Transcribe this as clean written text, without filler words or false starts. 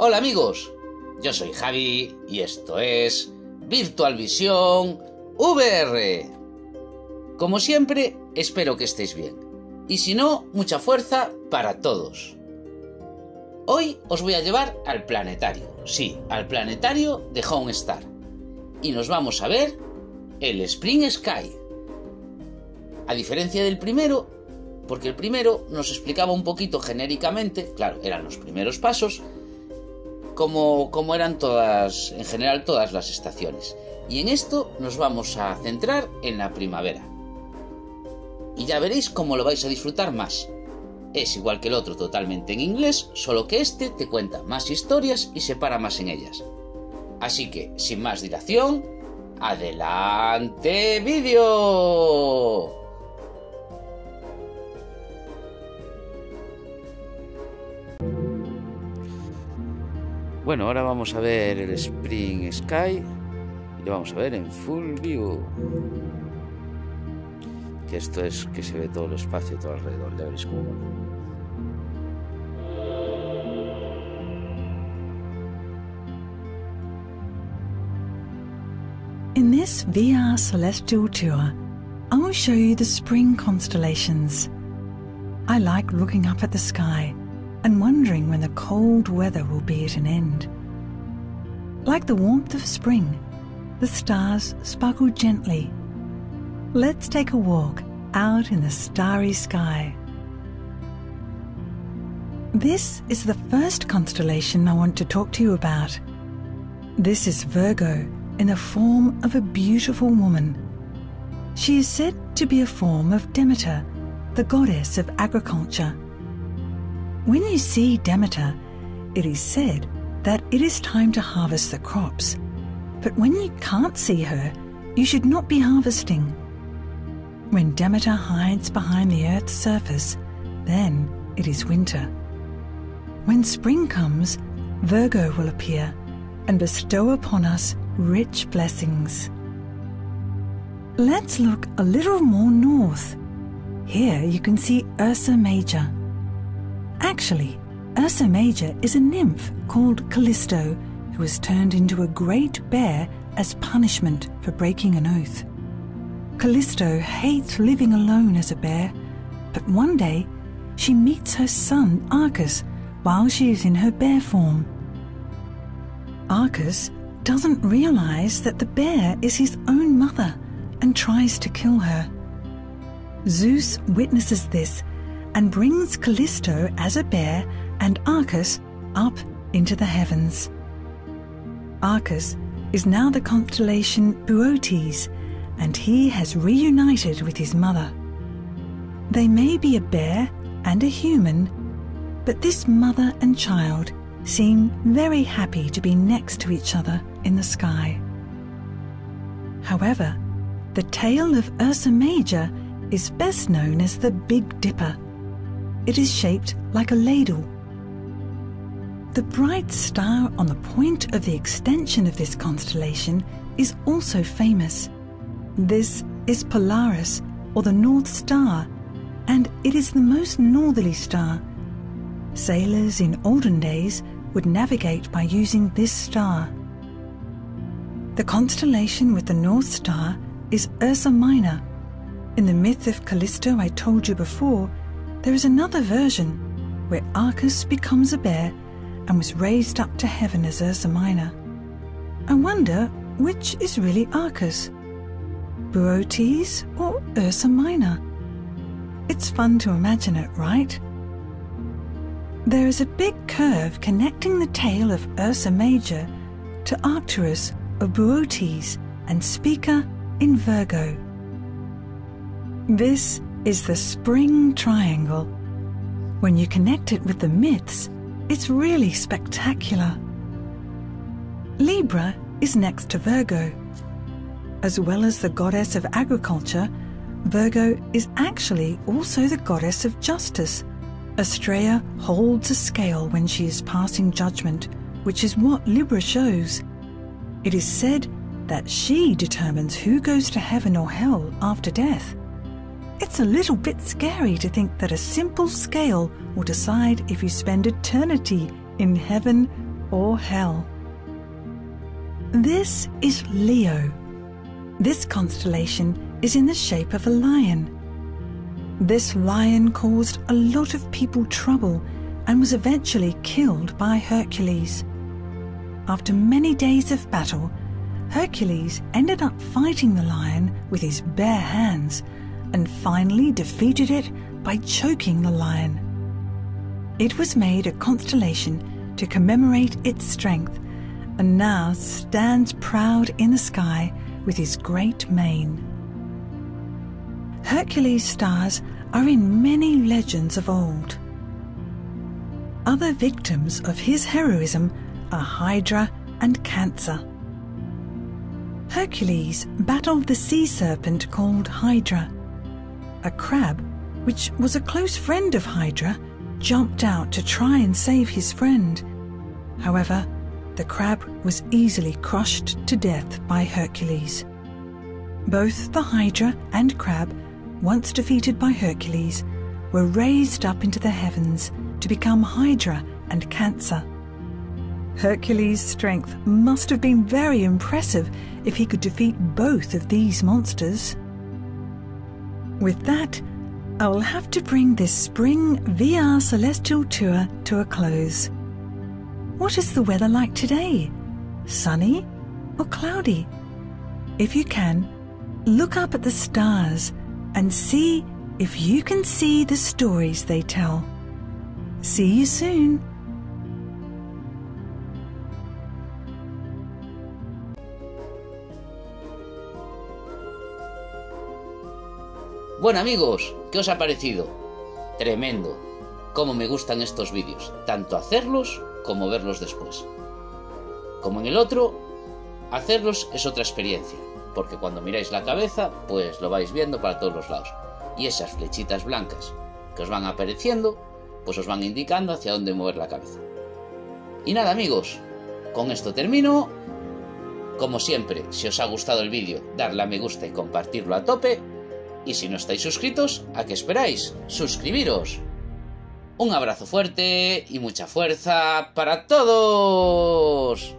Hola amigos, yo soy Javi y esto es VirtualVision VR. Como siempre, espero que estéis bien. Y si no, mucha fuerza para todos. Hoy os voy a llevar al planetario. Sí, al planetario de Homestar. Y nos vamos a ver el Spring Sky. A diferencia del primero, porque el primero nos explicaba un poquito genéricamente, claro, eran los primeros pasos, como eran todas, en general, todas las estaciones. Y en esto nos vamos a centrar en la primavera. Y ya veréis cómo lo vais a disfrutar más. Es igual que el otro, totalmente en inglés, solo que este te cuenta más historias y se para más en ellas. Así que, sin más dilación, ¡adelante vídeo! Bueno, ahora vamos a ver el Spring Sky y lo vamos a ver en Full View. Que esto es que se ve todo el espacio, todo alrededor, ya veréis cómo mola. In this VR celestial tour, I will show you the spring constellations. I like looking up at the sky and wondering when the cold weather will be at an end. Like the warmth of spring, the stars sparkle gently. Let's take a walk out in the starry sky. This is the first constellation I want to talk to you about. This is Virgo in the form of a beautiful woman. She is said to be a form of Demeter, the goddess of agriculture. When you see Demeter, it is said that it is time to harvest the crops. But when you can't see her, you should not be harvesting. When Demeter hides behind the earth's surface, then it is winter. When spring comes, Virgo will appear and bestow upon us rich blessings. Let's look a little more north. Here you can see Ursa Major. Actually, Ursa Major is a nymph called Callisto who was turned into a great bear as punishment for breaking an oath. Callisto hates living alone as a bear, but one day she meets her son Arcus while she is in her bear form. Arcus doesn't realize that the bear is his own mother and tries to kill her. Zeus witnesses this and brings Callisto as a bear and Arcus up into the heavens. Arcus is now the constellation Boötes, and he has reunited with his mother. They may be a bear and a human, but this mother and child seem very happy to be next to each other in the sky. However, the tail of Ursa Major is best known as the Big Dipper. It is shaped like a ladle. The bright star on the point of the extension of this constellation is also famous. This is Polaris, or the North Star, and it is the most northerly star. Sailors in olden days would navigate by using this star. The constellation with the North Star is Ursa Minor. In the myth of Callisto I told you before, there is another version where Arcus becomes a bear and was raised up to heaven as Ursa Minor. I wonder which is really Arcus, Boötes or Ursa Minor? It's fun to imagine it, right? There is a big curve connecting the tail of Ursa Major to Arcturus of Boötes and Spica in Virgo. This is the Spring Triangle. When you connect it with the myths, it's really spectacular. Libra is next to Virgo. As well as the goddess of agriculture, Virgo is actually also the goddess of justice. Astrea holds a scale when she is passing judgment, which is what Libra shows. It is said that she determines who goes to heaven or hell after death. It's a little bit scary to think that a simple scale will decide if you spend eternity in heaven or hell. This is Leo. This constellation is in the shape of a lion. This lion caused a lot of people trouble and was eventually killed by Hercules. After many days of battle, Hercules ended up fighting the lion with his bare hands and finally defeated it by choking the lion. It was made a constellation to commemorate its strength and now stands proud in the sky with his great mane. Hercules' stars are in many legends of old. Other victims of his heroism are Hydra and Cancer. Hercules battled the sea serpent called Hydra. A crab, which was a close friend of Hydra, jumped out to try and save his friend. However, the crab was easily crushed to death by Hercules. Both the Hydra and crab, once defeated by Hercules, were raised up into the heavens to become Hydra and Cancer. Hercules' strength must have been very impressive if he could defeat both of these monsters. With that, I will have to bring this spring VR celestial tour to a close. What is the weather like today? Sunny or cloudy? If you can, look up at the stars and see if you can see the stories they tell. See you soon. Bueno amigos, ¿qué os ha parecido? Tremendo. Cómo me gustan estos vídeos, tanto hacerlos como verlos después. Como en el otro, hacerlos es otra experiencia, porque cuando miráis la cabeza, pues lo vais viendo para todos los lados. Y esas flechitas blancas que os van apareciendo, pues os van indicando hacia dónde mover la cabeza. Y nada amigos, con esto termino. Como siempre, si os ha gustado el vídeo, darle a me gusta y compartirlo a tope. Y si no estáis suscritos, ¿a qué esperáis? ¡Suscribiros! Un abrazo fuerte y mucha fuerza para todos.